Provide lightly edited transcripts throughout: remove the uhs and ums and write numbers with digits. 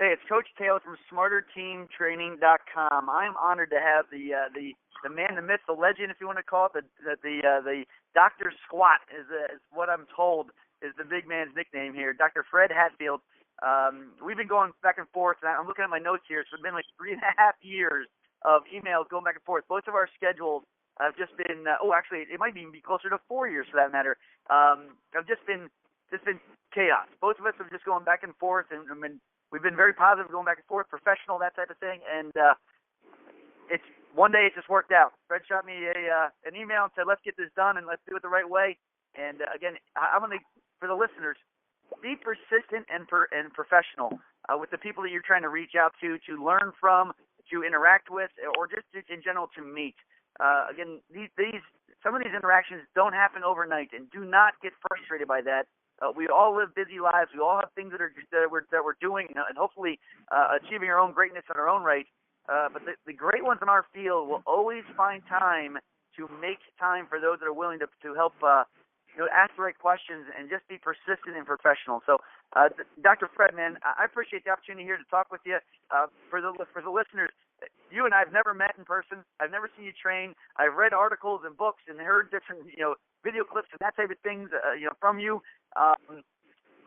Hey, it's Coach Taylor from SmarterTeamTraining.com. I'm honored to have the man, the myth, the legend, if you want to call it, the Dr. Squat is what I'm told is the big man's nickname here, Dr. Fred Hatfield. We've been going back and forth, and I'm looking at my notes here. So it's been like 3.5 years of emails going back and forth. Both of our schedules have just been, actually, it might even be closer to 4 years for that matter. Have just been chaos. Both of us have just going back and forth, and we've been very positive going back and forth, professional, that type of thing. And it's one day it just worked out. Fred shot me an email and said, let's get this done and let's do it the right way. And again, I'm going to, for the listeners, be persistent and professional with the people that you're trying to reach out to learn from, to interact with, or just in general to meet. Again, some of these interactions don't happen overnight, and do not get frustrated by that. We all live busy lives. We all have things that we're doing, and hopefully achieving our own greatness in our own right. But the great ones in our field will always find time to make time for those that are willing to help ask the right questions and just be persistent and professional. So, Dr. Fred, man, I appreciate the opportunity here to talk with you. For the listeners, you and I have never met in person. I've never seen you train. I've read articles and books and heard different, video clips and that type of things, from you.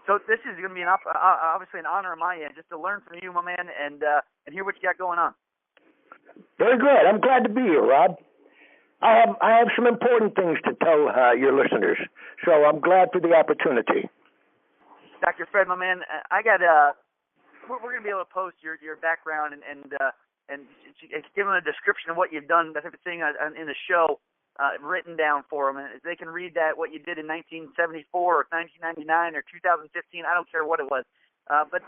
So this is going to be obviously an honor on my end, just to learn from you, my man, and hear what you got going on. Very good. I'm glad to be here, Rob. I have some important things to tell your listeners, so I'm glad for the opportunity. Dr. Fred, my man, I got we're going to be able to post your background and give them a description of what you've done, that type of thing in the show, written down for them, and they can read that what you did in 1974 or 1999 or 2015. I don't care what it was, but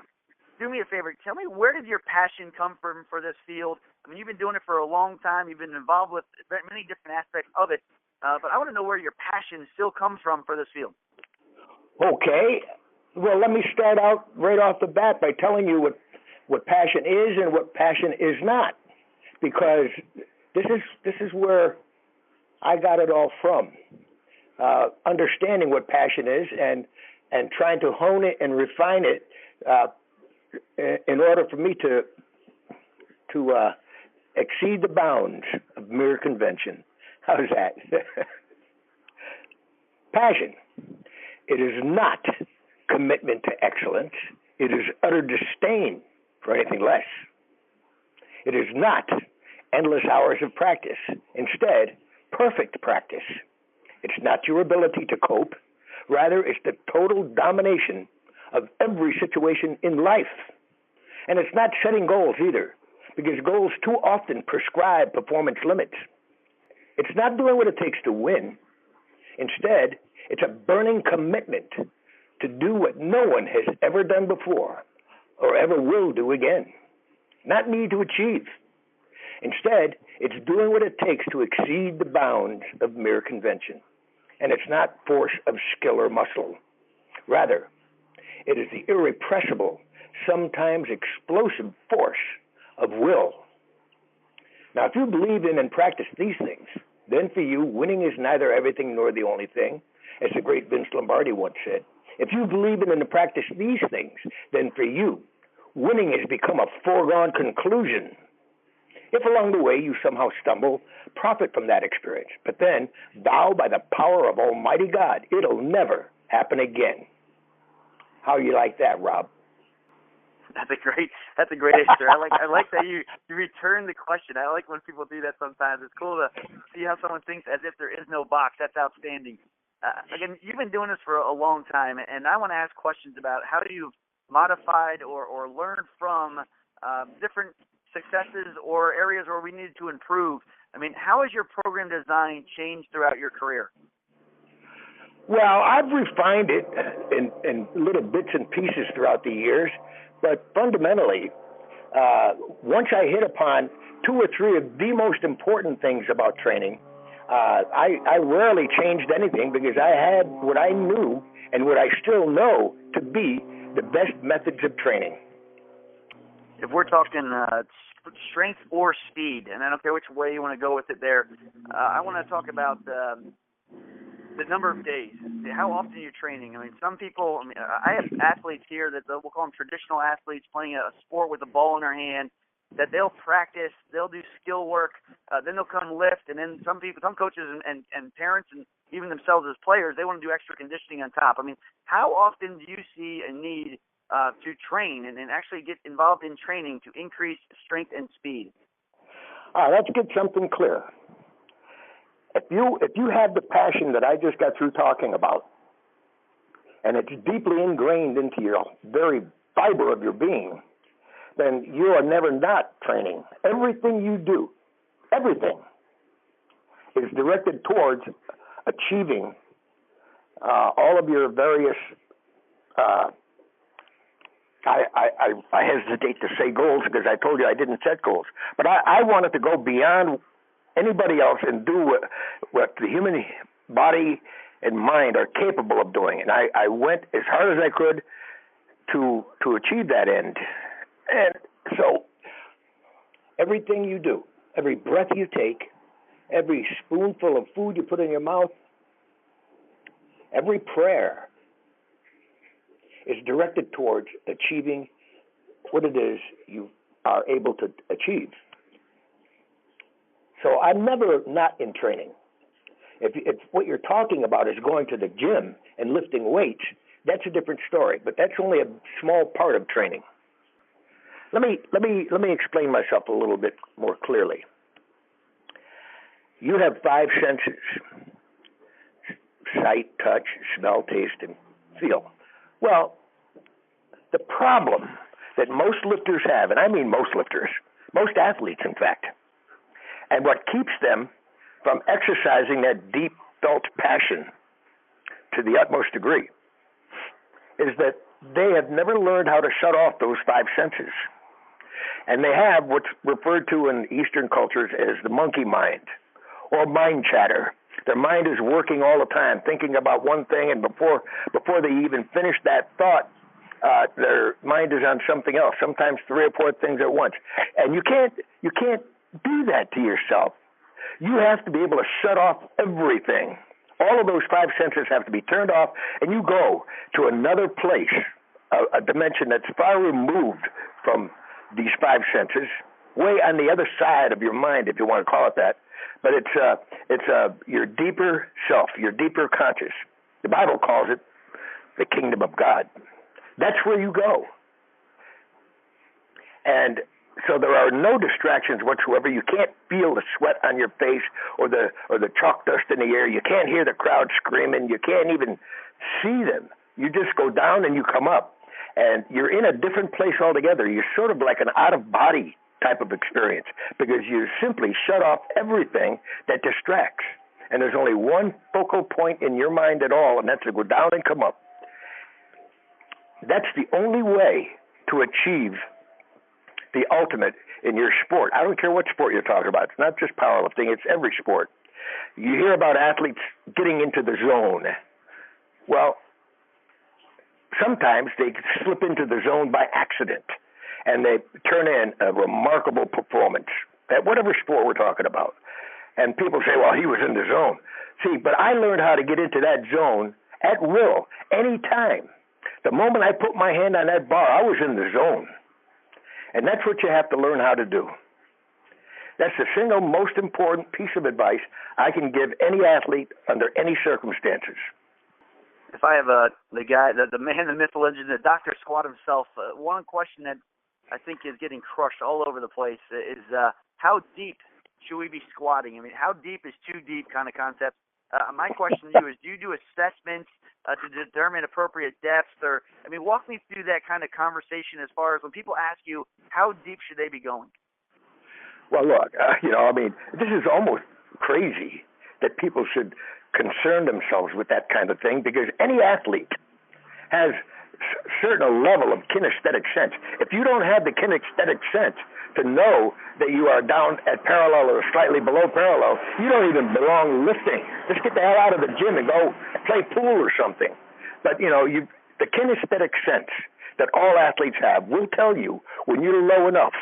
do me a favor. Tell me, where did your passion come from for this field? I mean, you've been doing it for a long time. You've been involved with many different aspects of it, but I want to know where your passion still comes from for this field. Okay. Well, let me start out right off the bat by telling you what passion is and what passion is not, because this is where I got it all from. Understanding what passion is and trying to hone it and refine it in order for me to exceed the bounds of mere convention. How's that? Passion. It is not commitment to excellence. It is utter disdain for anything less. It is not endless hours of practice. Instead, perfect practice. It's not your ability to cope. Rather, it's the total domination of every situation in life. And it's not setting goals either, because goals too often prescribe performance limits. It's not doing what it takes to win. Instead, it's a burning commitment to do what no one has ever done before or ever will do again. Not need to achieve. Instead, it's doing what it takes to exceed the bounds of mere convention. And it's not force of skill or muscle. Rather, it is the irrepressible, sometimes explosive force of will. Now, if you believe in and practice these things, then for you, winning is neither everything nor the only thing, as the great Vince Lombardi once said. If you believe in and practice these things, then for you, winning has become a foregone conclusion. If along the way you somehow stumble, profit from that experience. But then, vow by the power of Almighty God, it'll never happen again. How you like that, Rob? That's a great answer. I like that you return the question. I like when people do that sometimes. It's cool to see how someone thinks as if there is no box. That's outstanding. Again, you've been doing this for a long time, and I want to ask questions about how you've modified or learned from different successes or areas where we needed to improve. I mean, how has your program design changed throughout your career? Well, I've refined it in little bits and pieces throughout the years, but fundamentally, once I hit upon 2 or 3 of the most important things about training, I rarely changed anything because I had what I knew and what I still know to be the best methods of training. If we're talking strength or speed, and I don't care which way you want to go with it there, I want to talk about the number of days, how often you're training. I mean, some people, I have athletes here that we'll call them traditional athletes playing a sport with a ball in their hand, that they'll practice, they'll do skill work, then they'll come lift, and then some coaches and parents and even themselves as players, they want to do extra conditioning on top. I mean, how often do you see a need to train and actually get involved in training to increase strength and speed? All right, let's get something clear. If you have the passion that I just got through talking about, and it's deeply ingrained into your very fiber of your being, then you are never not training. Everything you do, everything, is directed towards achieving all of your various, I hesitate to say goals because I told you I didn't set goals, but I wanted to go beyond anybody else and do what the human body and mind are capable of doing. And I went as hard as I could to achieve that end. And so everything you do, every breath you take, every spoonful of food you put in your mouth, every prayer is directed towards achieving what it is you are able to achieve. So I'm never not in training. If what you're talking about is going to the gym and lifting weights, that's a different story, but that's only a small part of training. Let me explain myself a little bit more clearly. You have 5 senses: sight, touch, smell, taste, and feel. Well, the problem that most lifters have, and I mean most lifters, most athletes in fact, and what keeps them from exercising that deep felt passion to the utmost degree is that they have never learned how to shut off those 5 senses. And they have what's referred to in Eastern cultures as the monkey mind or mind chatter. Their mind is working all the time, thinking about one thing, and before they even finish that thought, their mind is on something else, sometimes 3 or 4 things at once. And you can't do that to yourself. You have to be able to shut off everything. All of those 5 senses have to be turned off, and you go to another place, a dimension that's far removed from these 5 senses, way on the other side of your mind, if you want to call it that. But it's your deeper self, your deeper conscious. The Bible calls it the kingdom of God. That's where you go. And so there are no distractions whatsoever. You can't feel the sweat on your face or the chalk dust in the air. You can't hear the crowd screaming. You can't even see them. You just go down and you come up. And you're in a different place altogether. You're sort of like an out-of-body type of experience because you simply shut off everything that distracts. And there's only one focal point in your mind at all, and that's to go down and come up. That's the only way to achieve the ultimate in your sport. I don't care what sport you're talking about. It's not just powerlifting. It's every sport. You hear about athletes getting into the zone. Well, sometimes they slip into the zone by accident, and they turn in a remarkable performance at whatever sport we're talking about. And people say, well, he was in the zone. See, but I learned how to get into that zone at will, anytime. The moment I put my hand on that bar, I was in the zone. And that's what you have to learn how to do. That's the single most important piece of advice I can give any athlete under any circumstances. If I have the man, the myth, the legend, the Dr. Squat himself, one question that I think is getting crushed all over the place is how deep should we be squatting? I mean, how deep is too deep kind of concept? My question to you is, do you do assessments to determine appropriate depths? Or, I mean, walk me through that kind of conversation as far as when people ask you, how deep should they be going? Well, look, this is almost crazy that people should concern themselves with that kind of thing because any athlete has certain level of kinesthetic sense. If you don't have the kinesthetic sense to know that you are down at parallel or slightly below parallel, you don't even belong lifting. Just get the hell out of the gym and go play pool or something. But, the kinesthetic sense that all athletes have will tell you when you're low enough.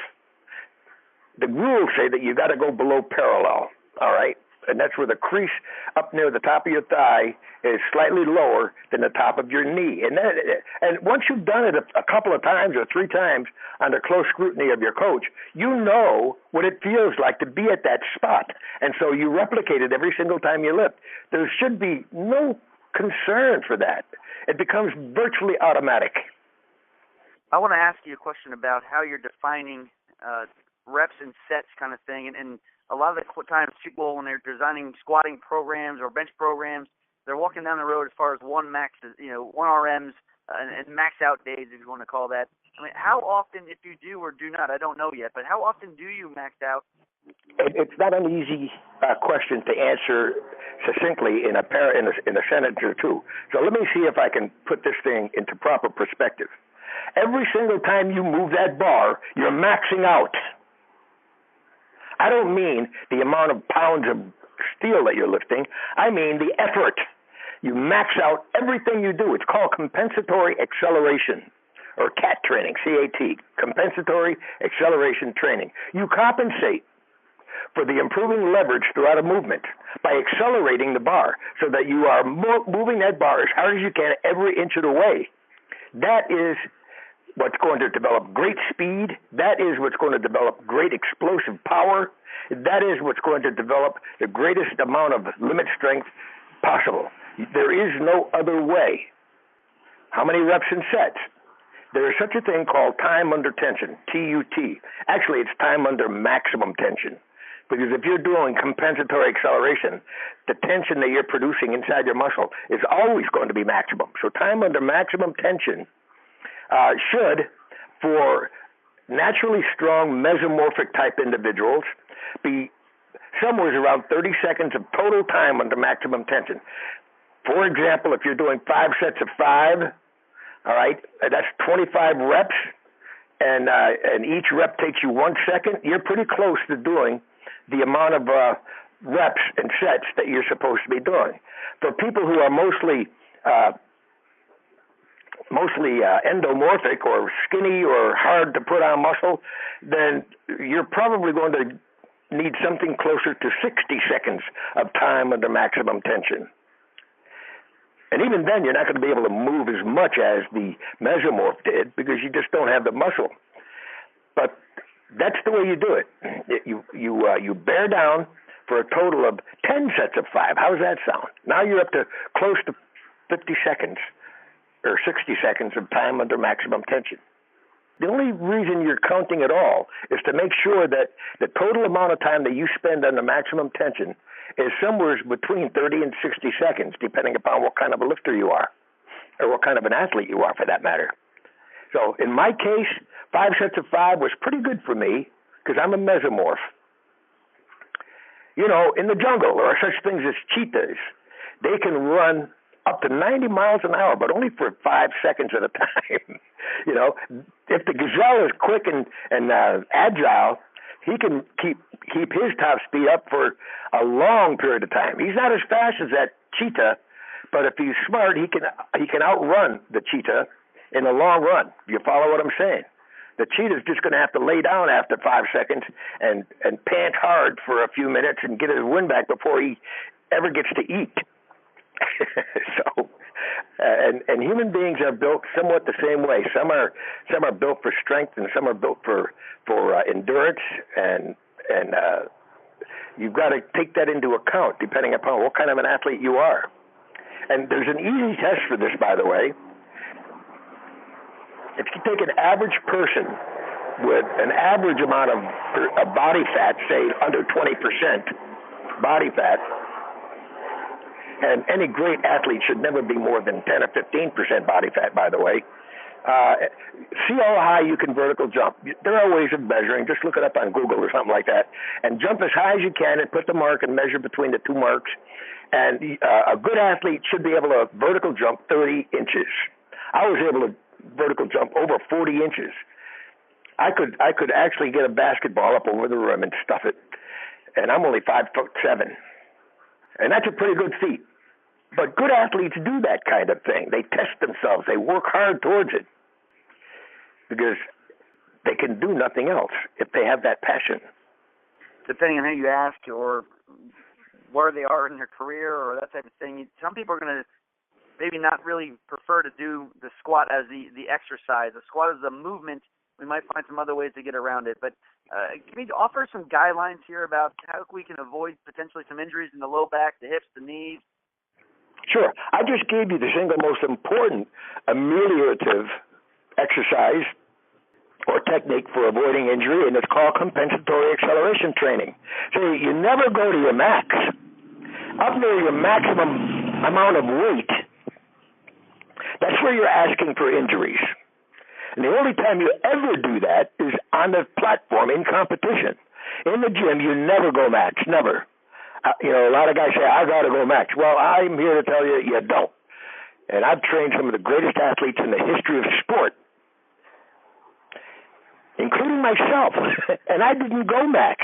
The rules say that you got to go below parallel, all right? and that's where the crease up near the top of your thigh is slightly lower than the top of your knee. And once you've done it a couple of times or 3 times under close scrutiny of your coach, you know what it feels like to be at that spot. And so you replicate it every single time you lift. There should be no concern for that. It becomes virtually automatic. I want to ask you a question about how you're defining reps and sets kind of thing. And a lot of the times people, when they're designing squatting programs or bench programs, they're walking down the road as far as one RMs and max out days, if you want to call that. I mean, how often, if you do or do not, I don't know yet, but how often do you max out? It's not an easy question to answer succinctly in a sentence or two. So let me see if I can put this thing into proper perspective. Every single time you move that bar, you're maxing out. I don't mean the amount of pounds of steel that you're lifting. I mean the effort. You max out everything you do. It's called compensatory acceleration, or CAT training, C-A-T, compensatory acceleration training. You compensate for the improving leverage throughout a movement by accelerating the bar so that you are moving that bar as hard as you can every inch of the way. That is what's going to develop great speed. That is what's going to develop great explosive power. That is what's going to develop the greatest amount of limit strength possible. There is no other way. How many reps and sets? There is such a thing called time under tension, TUT. Actually, it's time under maximum tension. Because if you're doing compensatory acceleration, the tension that you're producing inside your muscle is always going to be maximum. So time under maximum tension should, for naturally strong mesomorphic type individuals, be somewhere around 30 seconds of total time under maximum tension. For example, if you're doing 5 sets of 5, all right, that's 25 reps, and each rep takes you 1 second, you're pretty close to doing the amount of reps and sets that you're supposed to be doing. For people who are mostly endomorphic or skinny or hard to put on muscle, then you're probably going to need something closer to 60 seconds of time under maximum tension. And even then, you're not going to be able to move as much as the mesomorph did because you just don't have the muscle. But that's the way you do it. You bear down for a total of 10 sets of 5. How does that sound? Now you're up to close to 50 seconds or 60 seconds of time under maximum tension. The only reason you're counting at all is to make sure that the total amount of time that you spend under maximum tension is somewhere between 30 and 60 seconds, depending upon what kind of a lifter you are, or what kind of an athlete you are, for that matter. So in my case, 5 sets of 5 was pretty good for me because I'm a mesomorph. You know, in the jungle, there are such things as cheetahs. They can run up to 90 miles an hour, but only for 5 seconds at a time. You know, if the gazelle is quick and agile, he can keep his top speed up for a long period of time. He's not as fast as that cheetah, but if he's smart, he can outrun the cheetah in the long run. You follow what I'm saying? The cheetah's just going to have to lay down after 5 seconds and pant hard for a few minutes and get his wind back before he ever gets to eat. So, and human beings are built somewhat the same way. Some are built for strength, and some are built for endurance, and you've got to take that into account depending upon what kind of an athlete you are. And there's an easy test for this, by the way. If you take an average person with an average amount of body fat, say under 20% body fat, and any great athlete should never be more than 10 or 15% body fat, by the way. See how high you can vertical jump. There are ways of measuring. Just look it up on Google or something like that. And jump as high as you can and put the mark and measure between the 2 marks. And a good athlete should be able to vertical jump 30 inches. I was able to vertical jump over 40 inches. I could actually get a basketball up over the rim and stuff it. And I'm only 5'7". And that's a pretty good feat. But good athletes do that kind of thing. They test themselves. They work hard towards it because they can do nothing else if they have that passion. Depending on who you ask or where they are in their career or that type of thing. Some people are going to maybe not really prefer to do the squat as the exercise. The squat is a movement. We might find some other ways to get around it. But can we offer some guidelines here about how we can avoid potentially some injuries in the low back, the hips, the knees? Sure. I just gave you the single most important ameliorative exercise or technique for avoiding injury, and it's called compensatory acceleration training. So you never go to your max. Up near your maximum amount of weight, that's where you're asking for injuries. And the only time you ever do that is on the platform in competition. In the gym, you never go max, never. A lot of guys say, I got to go max. Well, I'm here to tell you, you don't. And I've trained some of the greatest athletes in the history of sport, including myself, and I didn't go max.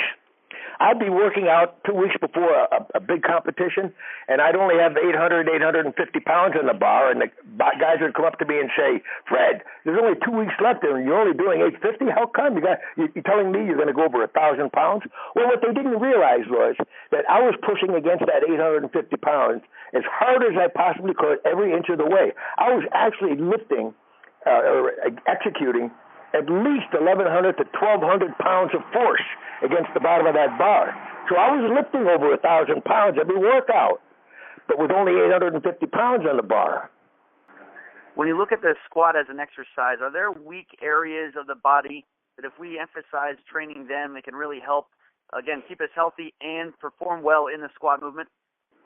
I'd be working out 2 weeks before a big competition, and I'd only have 800, 850 pounds in the bar, and the guys would come up to me and say, Fred, there's only 2 weeks left, and you're only doing 850? How come? You're telling me you're going to go over 1,000 pounds? Well, what they didn't realize was that I was pushing against that 850 pounds as hard as I possibly could every inch of the way. I was actually lifting or executing at least 1,100 to 1,200 pounds of force against the bottom of that bar. So I was lifting over 1,000 pounds every workout, but with only 850 pounds on the bar. When you look at the squat as an exercise, are there weak areas of the body that if we emphasize training them, it can really help, again, keep us healthy and perform well in the squat movement?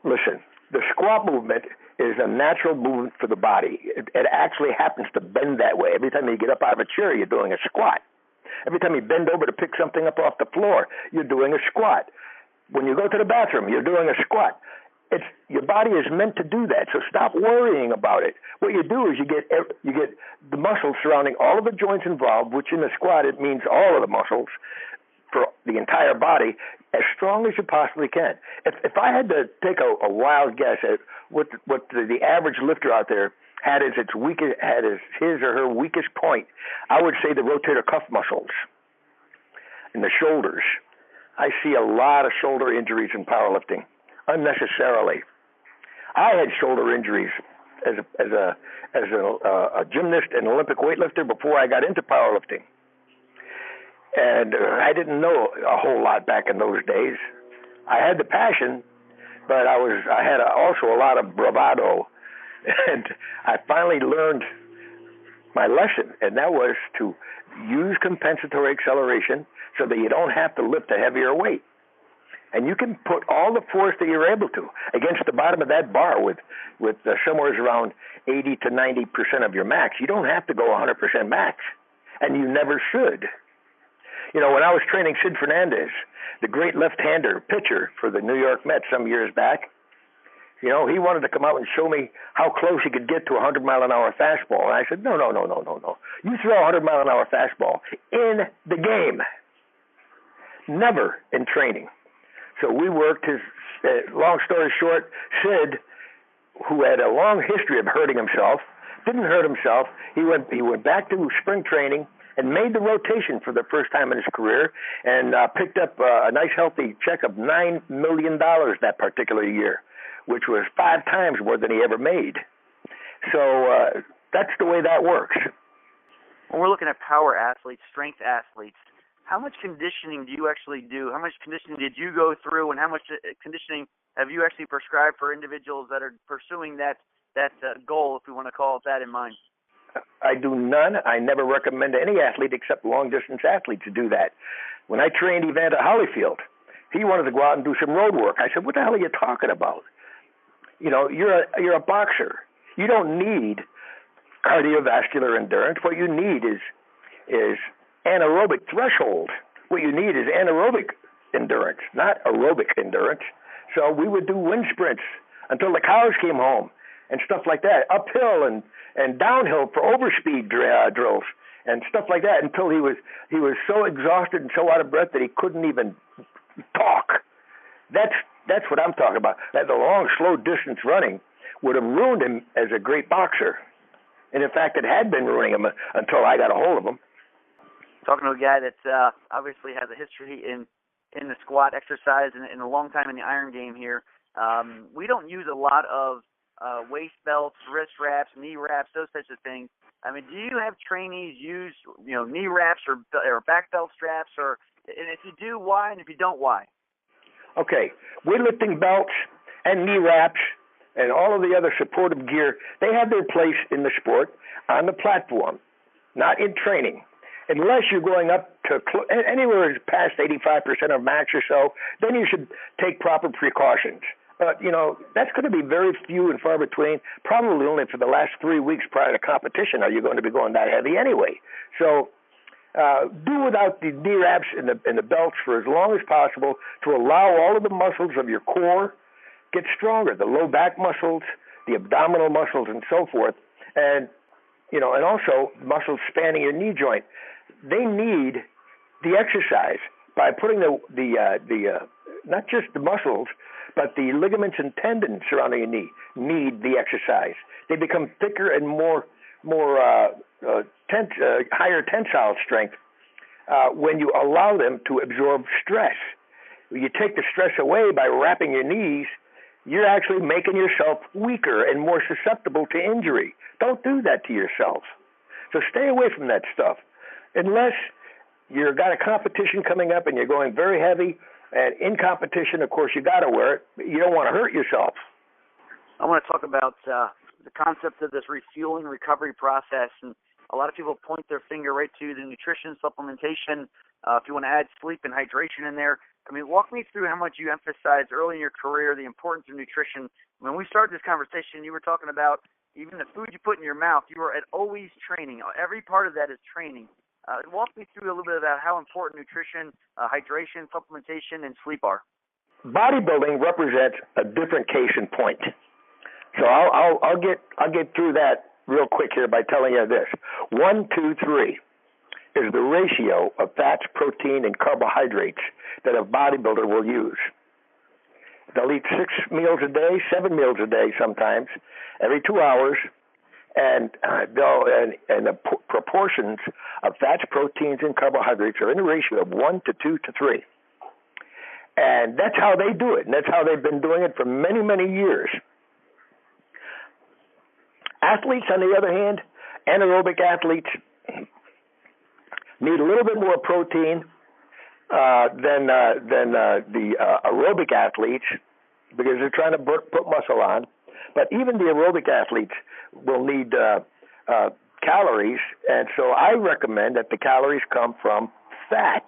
Listen, the squat movement is a natural movement for the body. It actually happens to bend that way. Every time you get up out of a chair, you're doing a squat. Every time you bend over to pick something up off the floor, you're doing a squat. When you go to the bathroom, you're doing a squat. Your body is meant to do that, so stop worrying about it. What you do is you get the muscles surrounding all of the joints involved, which in the squat it means all of the muscles for the entire body, as strong as you possibly can. If I had to take a wild guess at what the average lifter out there had as his or her weakest point, I would say the rotator cuff muscles and the shoulders. I see a lot of shoulder injuries in powerlifting unnecessarily. I had shoulder injuries as a gymnast and Olympic weightlifter before I got into powerlifting. And I didn't know a whole lot back in those days. I had the passion, but I had also a lot of bravado. And I finally learned my lesson, and that was to use compensatory acceleration so that you don't have to lift a heavier weight. And you can put all the force that you're able to against the bottom of that bar with somewhere around 80 to 90% of your max. You don't have to go 100% max, and you never should. When I was training Sid Fernandez, the great left-hander pitcher for the New York Mets some years back, he wanted to come out and show me how close he could get to a 100-mile-an-hour fastball. And I said, no. You throw a 100-mile-an-hour fastball in the game, never in training. So we worked long story short, Sid, who had a long history of hurting himself, didn't hurt himself. He went back to spring training and made the rotation for the first time in his career and picked up a nice healthy check of $9 million that particular year, which was 5 times more than he ever made. So that's the way that works. When we're looking at power athletes, strength athletes, how much conditioning do you actually do? How much conditioning did you go through, and how much conditioning have you actually prescribed for individuals that are pursuing that goal, if we want to call it that, in mind? I do none. I never recommend to any athlete except long-distance athletes to do that. When I trained Evander Holyfield, he wanted to go out and do some road work. I said, what the hell are you talking about? You're a boxer. You don't need cardiovascular endurance. What you need is anaerobic threshold. What you need is anaerobic endurance, not aerobic endurance. So we would do wind sprints until the cows came home and stuff like that, uphill and downhill for overspeed drills and stuff like that until he was so exhausted and so out of breath that he couldn't even talk. That's what I'm talking about. That the long, slow distance running would have ruined him as a great boxer. And in fact, it had been ruining him until I got a hold of him. Talking to a guy that obviously has a history in in the squat exercise and a long time in the iron game here. We don't use a lot of waist belts, wrist wraps, knee wraps, those types of things. I mean, do you have trainees use, knee wraps or back belt straps? And if you do, why? And if you don't, why? Okay. Weightlifting belts and knee wraps and all of the other supportive gear, they have their place in the sport on the platform, not in training. Unless you're going up to anywhere past 85% of max or so, then you should take proper precautions. But, that's going to be very few and far between. Probably only for the last 3 weeks prior to competition are you going to be going that heavy anyway. So do without the knee wraps and the belts for as long as possible to allow all of the muscles of your core get stronger, the low back muscles, the abdominal muscles, and so forth. And, and also muscles spanning your knee joint. They need the exercise by putting the not just the muscles, but the ligaments and tendons surrounding your knee need the exercise. They become thicker and more higher tensile strength when you allow them to absorb stress. You take the stress away by wrapping your knees, you're actually making yourself weaker and more susceptible to injury. Don't do that to yourself. So stay away from that stuff. Unless you've got a competition coming up and you're going very heavy, and in competition, of course, you got to wear it. You don't want to hurt yourself. I want to talk about the concept of this refueling recovery process. And a lot of people point their finger right to the nutrition supplementation. If you want to add sleep and hydration in there. I mean, walk me through how much you emphasized early in your career the importance of nutrition. When we started this conversation, you were talking about even the food you put in your mouth. You were always training. Every part of that is training. Walk me through a little bit about how important nutrition, hydration, supplementation, and sleep are. Bodybuilding represents a different case in point. So I'll get through that real quick here by telling you this: 1, 2, 3 is the ratio of fats, protein, and carbohydrates that a bodybuilder will use. They'll eat 6 meals a day, 7 meals a day sometimes, every 2 hours. And the proportions of fats, proteins, and carbohydrates are in a ratio of 1 to 2 to 3. And that's how they do it, and that's how they've been doing it for many, many years. Athletes, on the other hand, anaerobic athletes, need a little bit more protein than the aerobic athletes because they're trying to put muscle on. But even the aerobic athletes will need calories, and so I recommend that the calories come from fat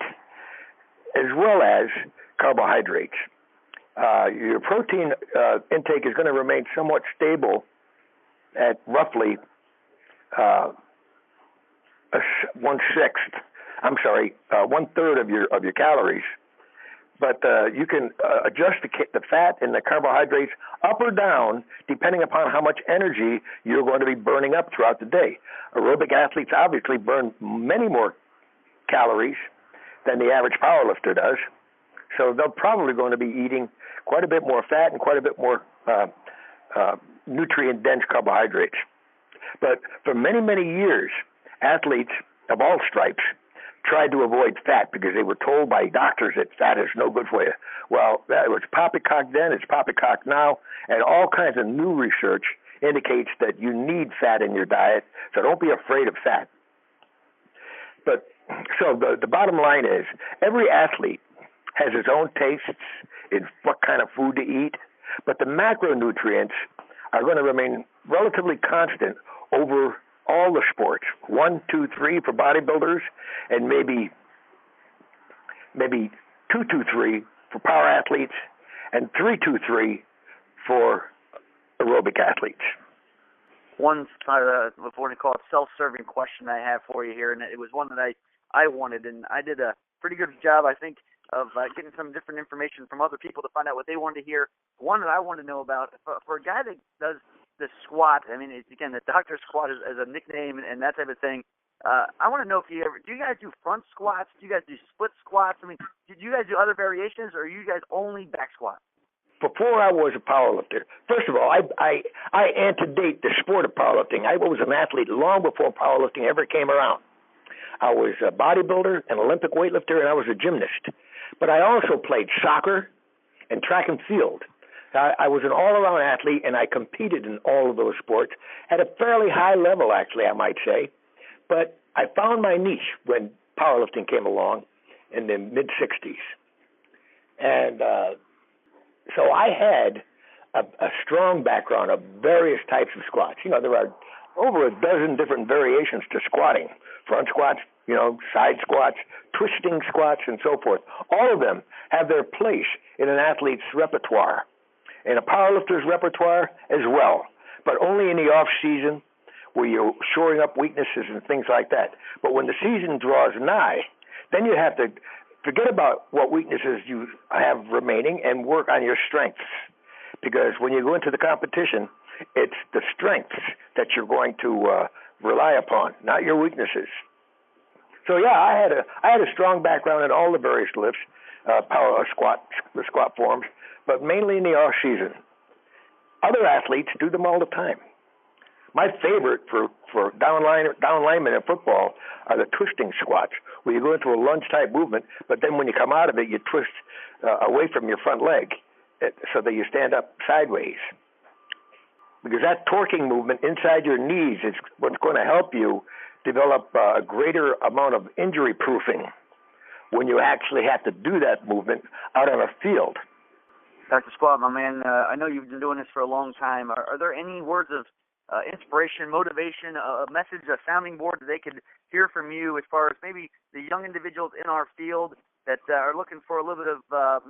as well as carbohydrates. Your protein intake is going to remain somewhat stable at roughly 1/3 of your calories. But you can adjust the fat and the carbohydrates up or down depending upon how much energy you're going to be burning up throughout the day. Aerobic athletes obviously burn many more calories than the average powerlifter does. So they're probably going to be eating quite a bit more fat and quite a bit more nutrient-dense carbohydrates. But for many, many years, athletes of all stripes tried to avoid fat because they were told by doctors that fat is no good for you. Well, that was poppycock then, it's poppycock now, and all kinds of new research indicates that you need fat in your diet, so don't be afraid of fat. But so the bottom line is every athlete has his own tastes in what kind of food to eat, but the macronutrients are going to remain relatively constant over all the sports. 1, 2, 3 for bodybuilders, and maybe 2, 2, 3 for power athletes, and 3, 2, 3 for aerobic athletes. One, what we call it, self-serving question I have for you here, and it was one that I wanted, and I did a pretty good job, I think, of getting some different information from other people to find out what they wanted to hear. One that I wanted to know about, for a guy that does the squat, I mean, again, the doctor squat is a nickname and that type of thing. I want to know if do you guys do front squats? Do you guys do split squats? I mean, did you guys do other variations, or are you guys only back squats? Before I was a powerlifter, first of all, I antedate the sport of powerlifting. I was an athlete long before powerlifting ever came around. I was a bodybuilder, an Olympic weightlifter, and I was a gymnast. But I also played soccer and track and field. I was an all-around athlete, and I competed in all of those sports at a fairly high level, actually, I might say. But I found my niche when powerlifting came along in the mid-'60s. And so I had a strong background of various types of squats. You know, there are over a dozen different variations to squatting. Front squats, you know, side squats, twisting squats, and so forth. All of them have their place in an athlete's repertoire, in a powerlifter's repertoire as well, but only in the off-season where you're shoring up weaknesses and things like that. But when the season draws nigh, then you have to forget about what weaknesses you have remaining and work on your strengths. Because when you go into the competition, it's the strengths that you're going to rely upon, not your weaknesses. So yeah, I had a strong background in all the various lifts, the squat forms, but mainly in the off season. Other athletes do them all the time. My favorite for down linemen in football are the twisting squats, where you go into a lunge type movement, but then when you come out of it, you twist away from your front leg so that you stand up sideways. Because that torquing movement inside your knees is what's going to help you develop a greater amount of injury proofing when you actually have to do that movement out on a field. Dr. Squat, my man, I know you've been doing this for a long time. Are there any words of inspiration, motivation, a message, a sounding board that they could hear from you as far as maybe the young individuals in our field that are looking for a little bit of, a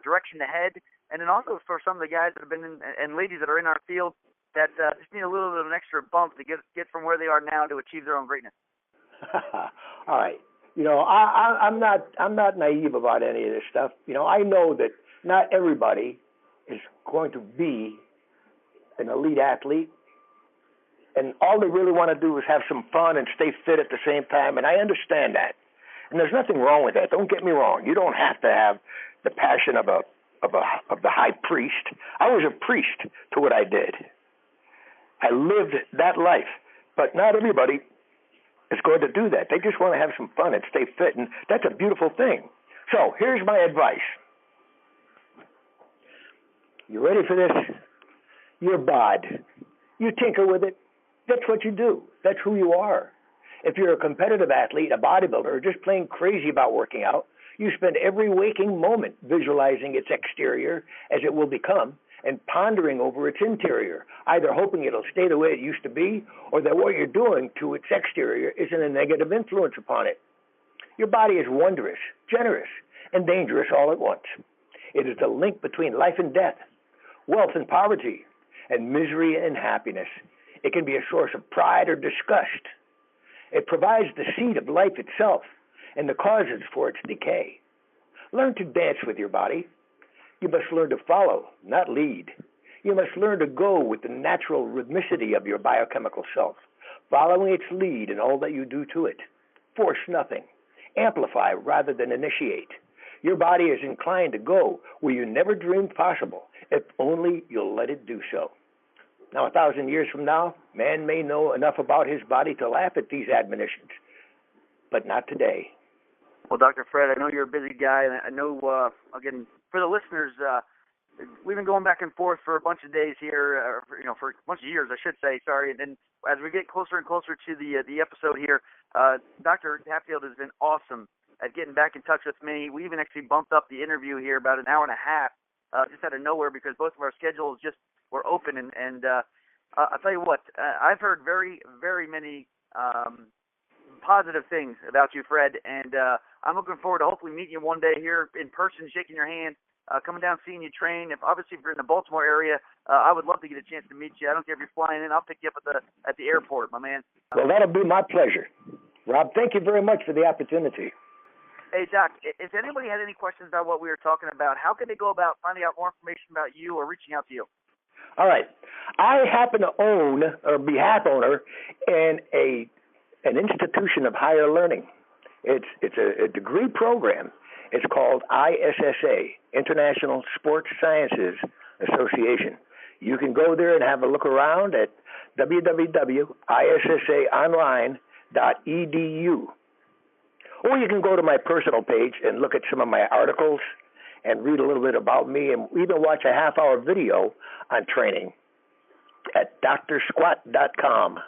direction to head, and then also for some of the guys that have been in, and ladies that are in our field that just need a little bit of an extra bump to get from where they are now to achieve their own greatness? All right. You know, I'm not naive about any of this stuff. You know, I know that not everybody is going to be an elite athlete, and all they really want to do is have some fun and stay fit at the same time, and I understand that. And there's nothing wrong with that. Don't get me wrong. You don't have to have the passion of the high priest. I was a priest to what I did. I lived that life, but not everybody is going to do that. They just want to have some fun and stay fit, and that's a beautiful thing. So here's my advice. You ready for this? You're bod. You tinker with it. That's what you do. That's who you are. If you're a competitive athlete, a bodybuilder, or just plain crazy about working out, you spend every waking moment visualizing its exterior as it will become and pondering over its interior, either hoping it'll stay the way it used to be or that what you're doing to its exterior isn't a negative influence upon it. Your body is wondrous, generous, and dangerous all at once. It is the link between life and death, wealth and poverty, and misery and happiness. It can be a source of pride or disgust. It provides the seed of life itself and the causes for its decay. Learn to dance with your body. You must learn to follow, not lead. You must learn to go with the natural rhythmicity of your biochemical self, following its lead in all that you do to it. Force nothing. Amplify rather than initiate. Your body is inclined to go where you never dreamed possible, if only you'll let it do so. Now, 1,000 years from now, man may know enough about his body to laugh at these admonitions, but not today. Well, Dr. Fred, I know you're a busy guy, and I know, again, for the listeners, we've been going back and forth for a bunch of days here, for a bunch of years, I should say, sorry, and then as we get closer and closer to the episode here, Dr. Hatfield has been awesome at getting back in touch with me. We even actually bumped up the interview here about an hour and a half, just out of nowhere, because both of our schedules just were open, and I'll tell you what, I've heard very, very many positive things about you, Fred, and I'm looking forward to hopefully meeting you one day here in person, shaking your hand, coming down, seeing you train. If you're in the Baltimore area, I would love to get a chance to meet you. I don't care if you're flying in, I'll pick you up at the airport, my man. Well, that'll be my pleasure. Rob, thank you very much for the opportunity. Hey, Doc, if anybody had any questions about what we were talking about, how can they go about finding out more information about you or reaching out to you? All right. I happen to own or be half owner in an institution of higher learning. It's a degree program. It's called ISSA, International Sports Sciences Association. You can go there and have a look around at www.issaonline.edu. Or you can go to my personal page and look at some of my articles and read a little bit about me and even watch a half-hour video on training at drsquat.com.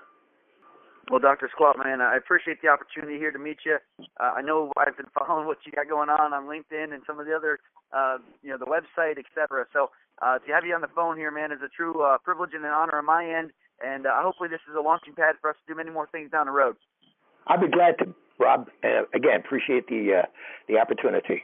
Well, Dr. Squat, man, I appreciate the opportunity here to meet you. I know I've been following what you got going on LinkedIn and some of the other, the website, et cetera. So to have you on the phone here, man, is a true privilege and an honor on my end. And hopefully this is a launching pad for us to do many more things down the road. I'll be glad to, Rob. Again, appreciate the opportunity.